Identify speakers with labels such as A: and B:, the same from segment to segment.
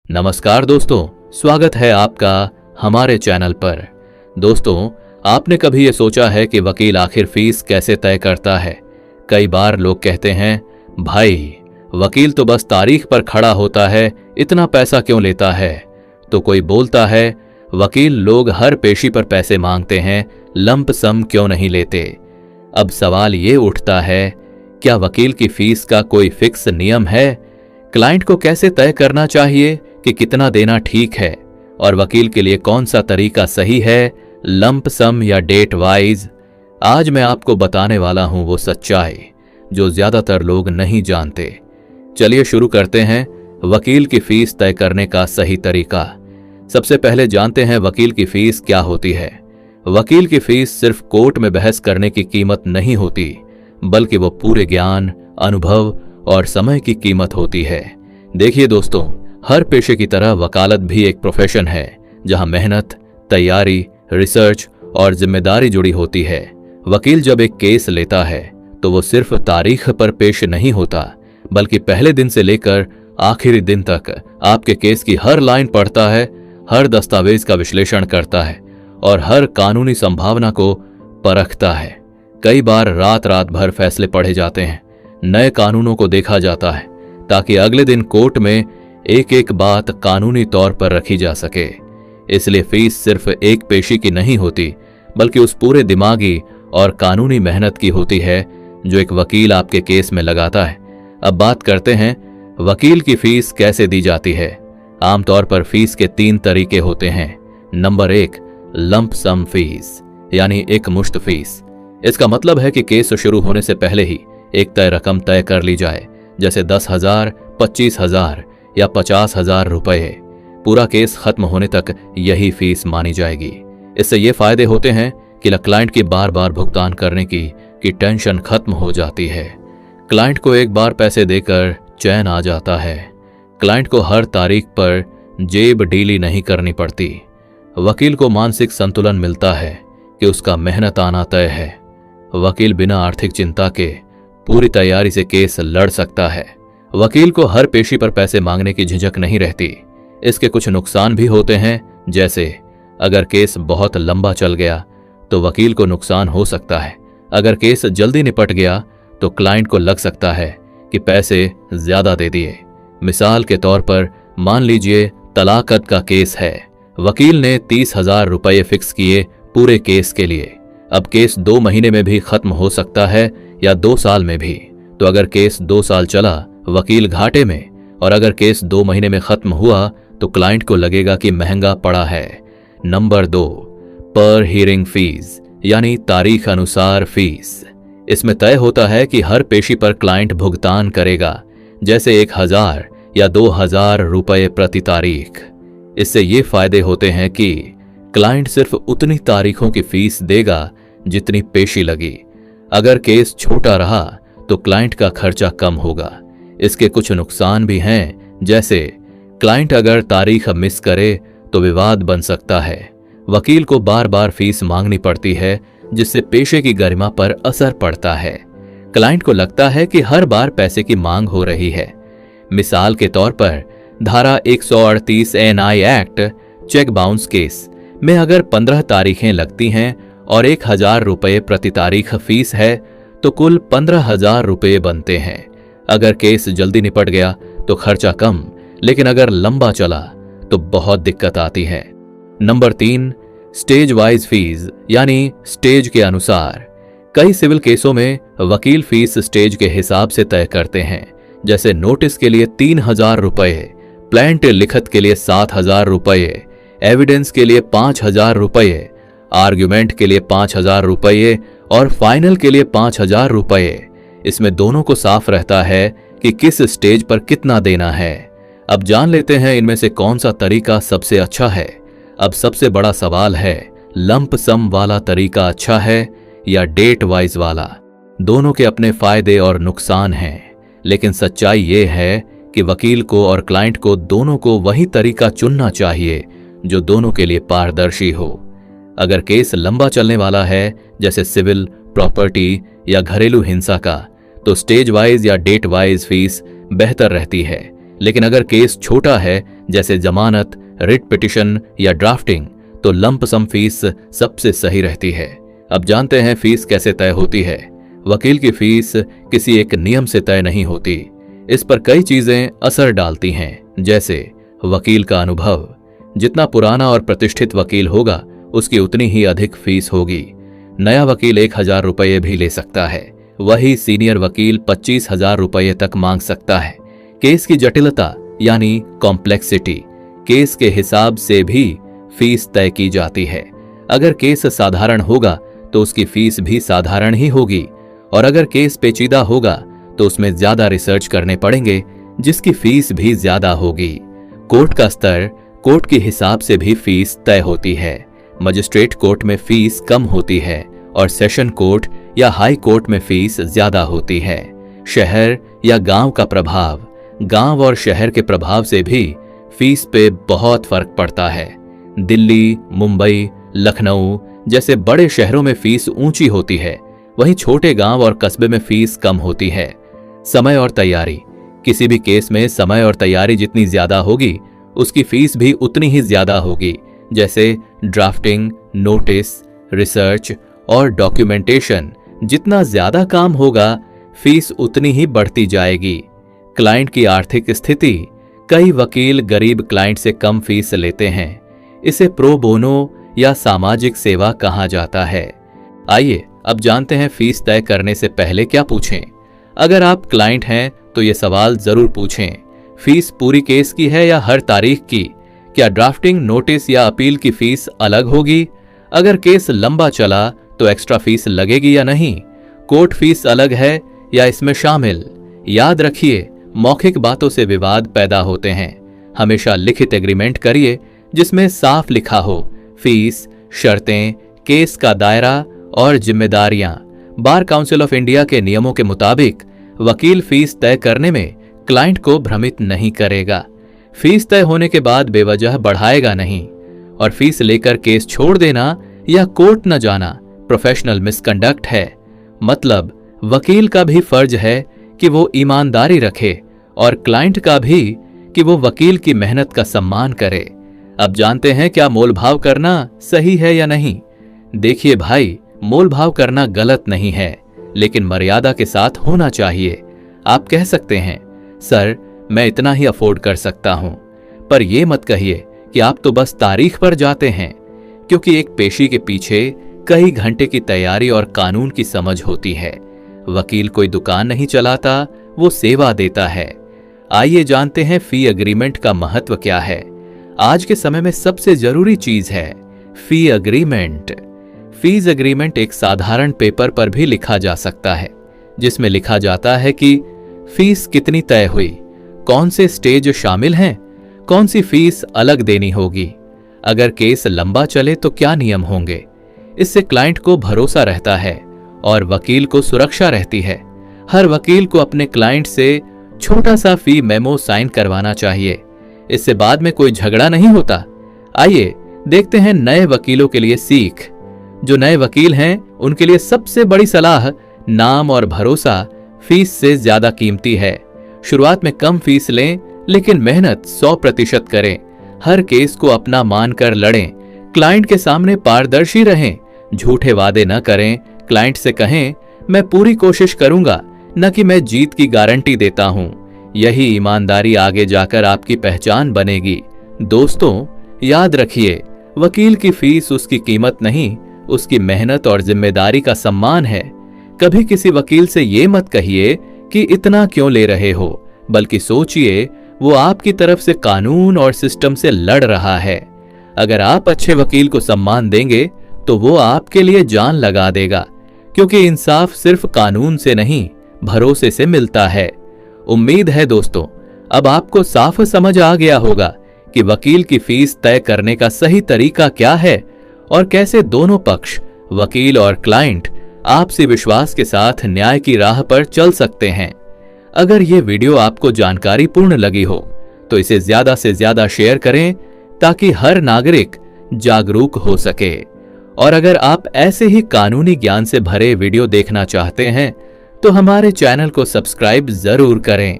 A: नमस्कार दोस्तों, स्वागत है आपका हमारे चैनल पर। दोस्तों, आपने कभी ये सोचा है कि वकील आखिर फीस कैसे तय करता है? कई बार लोग कहते हैं, भाई वकील तो बस तारीख पर खड़ा होता है, इतना पैसा क्यों लेता है? तो कोई बोलता है, वकील लोग हर पेशी पर पैसे मांगते हैं, लंप सम क्यों नहीं लेते? अब सवाल ये उठता है, क्या वकील की फीस का कोई फिक्स नियम है? क्लाइंट को कैसे तय करना चाहिए कि कितना देना ठीक है? और वकील के लिए कौन सा तरीका सही है, लंप सम या डेट वाइज? आज मैं आपको बताने वाला हूं वो सच्चाई जो ज्यादातर लोग नहीं जानते। चलिए शुरू करते हैं वकील की फीस तय करने का सही तरीका। सबसे पहले जानते हैं वकील की फीस क्या होती है। वकील की फीस सिर्फ कोर्ट में बहस करने की कीमत नहीं होती, बल्कि वो पूरे ज्ञान, अनुभव और समय की कीमत होती है। देखिए दोस्तों, हर पेशे की तरह वकालत भी एक प्रोफेशन है जहां मेहनत, तैयारी, रिसर्च और जिम्मेदारी जुड़ी होती है। वकील जब एक केस लेता है तो वो सिर्फ तारीख पर पेश नहीं होता, बल्कि पहले दिन से लेकर आखिरी दिन तक आपके केस की हर लाइन पढ़ता है, हर दस्तावेज का विश्लेषण करता है और हर कानूनी संभावना को परखता है। कई बार रात रात भर फैसले पढ़े जाते हैं, नए कानूनों को देखा जाता है, ताकि अगले दिन कोर्ट में एक एक बात कानूनी तौर पर रखी जा सके। इसलिए फीस सिर्फ एक पेशी की नहीं होती, बल्कि उस पूरे दिमागी और कानूनी मेहनत की होती है जो एक वकील आपके केस में लगाता है। अब बात करते हैं वकील की फीस कैसे दी जाती है। आमतौर पर फीस के 3 तरीके होते हैं। नंबर 1, लंप सम फीस, यानी एक मुश्त फीस। इसका मतलब है कि केस शुरू होने से पहले ही एक तय रकम तय कर ली जाए, जैसे 10,000, 25,000 या 50,000 रुपए। पूरा केस खत्म होने तक यही फीस मानी जाएगी। इससे ये फायदे होते हैं कि क्लाइंट की बार बार भुगतान करने की टेंशन खत्म हो जाती है। क्लाइंट को एक बार पैसे देकर चैन आ जाता है। क्लाइंट को हर तारीख पर जेब ढीली नहीं करनी पड़ती। वकील को मानसिक संतुलन मिलता है कि उसका मेहनत आना तय है। वकील बिना आर्थिक चिंता के पूरी तैयारी से केस लड़ सकता है। वकील को हर पेशी पर पैसे मांगने की झिझक नहीं रहती। इसके कुछ नुकसान भी होते हैं, जैसे अगर केस बहुत लंबा चल गया तो वकील को नुकसान हो सकता है। अगर केस जल्दी निपट गया तो क्लाइंट को लग सकता है कि पैसे ज्यादा दे दिए। मिसाल के तौर पर मान लीजिए तलाकत का केस है। वकील ने 30,000 रुपये फिक्स किए पूरे केस के लिए। अब केस 2 महीने में भी खत्म हो सकता है या 2 साल में भी। तो अगर केस 2 साल चला, वकील घाटे में, और अगर केस 2 महीने में खत्म हुआ तो क्लाइंट को लगेगा कि महंगा पड़ा है। नंबर 2, पर हियरिंग फीस, यानी तारीख अनुसार फीस। इसमें तय होता है कि हर पेशी पर क्लाइंट भुगतान करेगा, जैसे 1,000 या 2,000 रुपये प्रति तारीख। इससे ये फायदे होते हैं कि क्लाइंट सिर्फ उतनी तारीखों की फीस देगा जितनी पेशी लगी। अगर केस छोटा रहा तो क्लाइंट का खर्चा कम होगा। इसके कुछ नुकसान भी हैं, जैसे क्लाइंट अगर तारीख मिस करे तो विवाद बन सकता है। वकील को बार बार फीस मांगनी पड़ती है, जिससे पेशे की गरिमा पर असर पड़ता है। क्लाइंट को लगता है कि हर बार पैसे की मांग हो रही है। मिसाल के तौर पर धारा 138 NI act cheque bounce case में अगर 15 तारीखें लगती हैं और 1,000 रुपये प्रति तारीख फीस है तो कुल 15,000 रुपये बनते हैं। अगर केस जल्दी निपट गया तो खर्चा कम, लेकिन अगर लंबा चला तो बहुत दिक्कत आती है। नंबर 3, स्टेज वाइज फीस, यानी स्टेज के अनुसार। कई सिविल केसों में वकील फीस स्टेज के हिसाब से तय करते हैं, जैसे नोटिस के लिए 3,000 रुपये, प्लांट लिखत के लिए 7,000 रुपये, एविडेंस के लिए 5,000 रुपये, आर्ग्यूमेंट के लिए 5,000 रुपये और फाइनल के लिए 5,000 रुपये। इसमें दोनों को साफ रहता है कि किस स्टेज पर कितना देना है। अब जान लेते हैं इनमें से कौन सा तरीका सबसे अच्छा है। अब सबसे बड़ा सवाल है, लंप सम वाला तरीका अच्छा है या डेट वाइज वाला? दोनों के अपने फायदे और नुकसान हैं, लेकिन सच्चाई ये है कि वकील को और क्लाइंट को दोनों को वही तरीका चुनना चाहिए जो दोनों के लिए पारदर्शी हो। अगर केस लंबा चलने वाला है, जैसे सिविल, प्रॉपर्टी या घरेलू हिंसा का, तो स्टेज वाइज या डेट वाइज फीस बेहतर रहती है। लेकिन अगर केस छोटा है, जैसे जमानत, रिट पिटिशन या ड्राफ्टिंग, तो लंप सम फीस सबसे सही रहती है। अब जानते हैं फीस कैसे तय होती है। वकील की फीस किसी एक नियम से तय नहीं होती। इस पर कई चीजें असर डालती हैं, जैसे वकील का अनुभव। जितना पुराना और प्रतिष्ठित वकील होगा, उसकी उतनी ही अधिक फीस होगी। नया वकील 1,000 रुपये भी ले सकता है, वही सीनियर वकील 25,000 रुपये तक मांग सकता है। केस की जटिलता यानी कॉम्प्लेक्सिटी, केस के हिसाब से भी फीस तय की जाती है। अगर केस साधारण होगा तो उसकी फीस भी साधारण ही होगी, और अगर केस पेचीदा होगा तो उसमें ज्यादा रिसर्च करने पड़ेंगे, जिसकी फीस भी ज्यादा होगी। कोर्ट का स्तर, कोर्ट के हिसाब से भी फीस तय होती है। मजिस्ट्रेट कोर्ट में फीस कम होती है और सेशन कोर्ट या हाई कोर्ट में फीस ज्यादा होती है। शहर या गांव का प्रभाव, गांव और शहर के प्रभाव से भी फीस पे बहुत फर्क पड़ता है। दिल्ली, मुंबई, लखनऊ जैसे बड़े शहरों में फीस ऊंची होती है, वहीं छोटे गांव और कस्बे में फीस कम होती है। समय और तैयारी, किसी भी केस में समय और तैयारी जितनी ज्यादा होगी, उसकी फीस भी उतनी ही ज्यादा होगी। जैसे ड्राफ्टिंग, नोटिस, रिसर्च और डॉक्यूमेंटेशन, जितना ज्यादा काम होगा, फीस उतनी ही बढ़ती जाएगी। क्लाइंट की आर्थिक स्थिति, कई वकील गरीब क्लाइंट से कम फीस लेते हैं। इसे प्रो बोनो या सामाजिक सेवा कहा जाता है। आइए अब जानते हैं फीस तय करने से पहले क्या पूछें। अगर आप क्लाइंट हैं तो ये सवाल जरूर पूछें, फीस पूरी केस की है या हर तारीख की? क्या ड्राफ्टिंग, नोटिस या अपील की फीस अलग होगी? अगर केस लंबा चला तो एक्स्ट्रा फीस लगेगी या नहीं? कोर्ट फीस अलग है या इसमें शामिल? याद रखिए, मौखिक बातों से विवाद पैदा होते हैं। हमेशा लिखित एग्रीमेंट करिए जिसमें साफ लिखा हो फीस, शर्तें, केस का दायरा और जिम्मेदारियां। बार काउंसिल ऑफ इंडिया के नियमों के मुताबिक वकील फीस तय करने में क्लाइंट को भ्रमित नहीं करेगा। फीस तय होने के बाद बेवजह बढ़ाएगा नहीं, और फीस लेकर केस छोड़ देना या कोर्ट न जाना प्रोफेशनल मिसकंडक्ट है। मतलब वकील का भी फर्ज है कि वो ईमानदारी रखे, और क्लाइंट का भी कि वो वकील की मेहनत का सम्मान करे। अब जानते हैं क्या मोल भाव करना सही है या नहीं। देखिए भाई, मोल भाव करना गलत नहीं है, लेकिन मर्यादा के साथ होना चाहिए। आप कह सकते हैं, सर मैं इतना ही अफोर्ड कर सकता हूं, पर यह मत कहिए कि आप तो बस तारीख पर जाते हैं, क्योंकि एक पेशी के पीछे कई घंटे की तैयारी और कानून की समझ होती है। वकील कोई दुकान नहीं चलाता, वो सेवा देता है। आइए जानते हैं फी एग्रीमेंट का महत्व क्या है। आज के समय में सबसे जरूरी चीज है फी एग्रीमेंट। फीस एग्रीमेंट एक साधारण पेपर पर भी लिखा जा सकता है, जिसमें लिखा जाता है कि फीस कितनी तय हुई, कौन से स्टेज शामिल हैं, कौन सी फीस अलग देनी होगी, अगर केस लंबा चले तो क्या नियम होंगे। इससे क्लाइंट को भरोसा रहता है और वकील को सुरक्षा रहती है। हर वकील को अपने क्लाइंट से छोटा सा फी मेमो साइन करवाना चाहिए, इससे बाद में कोई झगड़ा नहीं होता। आइए देखते हैं नए वकीलों के लिए सीख। जो नए वकील हैं उनके लिए सबसे बड़ी सलाह, नाम और भरोसा फीस से ज्यादा कीमती है। शुरुआत में कम फीस लें, लेकिन मेहनत 100% करें। हर केस को अपना मानकर लड़ें। क्लाइंट के सामने पारदर्शी रहें, झूठे वादे न करें। क्लाइंट से कहें, मैं पूरी कोशिश करूंगा, न कि मैं जीत की गारंटी देता हूं। यही ईमानदारी आगे जाकर आपकी पहचान बनेगी। दोस्तों याद रखिए, वकील की फीस उसकी कीमत नहीं, उसकी मेहनत और जिम्मेदारी का सम्मान है। कभी किसी वकील से ये मत कहिए कि इतना क्यों ले रहे हो, बल्कि सोचिए वो आपकी तरफ से कानून और सिस्टम से लड़ रहा है। अगर आप अच्छे वकील को सम्मान देंगे तो वो आपके लिए जान लगा देगा, क्योंकि इंसाफ सिर्फ कानून से नहीं, भरोसे से मिलता है। उम्मीद है दोस्तों, अब आपको साफ समझ आ गया होगा कि वकील की फीस तय करने का सही तरीका क्या है और कैसे दोनों पक्ष, वकील और क्लाइंट, आपसी विश्वास के साथ न्याय की राह पर चल सकते हैं। अगर ये वीडियो आपको जानकारीपूर्ण लगी हो तो इसे ज्यादा से ज्यादा शेयर करें, ताकि हर नागरिक जागरूक हो सके। और अगर आप ऐसे ही कानूनी ज्ञान से भरे वीडियो देखना चाहते हैं तो हमारे चैनल को सब्सक्राइब जरूर करें।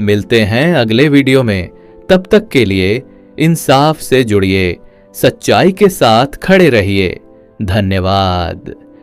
A: मिलते हैं अगले वीडियो में। तब तक के लिए इंसाफ से जुड़िए, सच्चाई के साथ खड़े रहिए। धन्यवाद।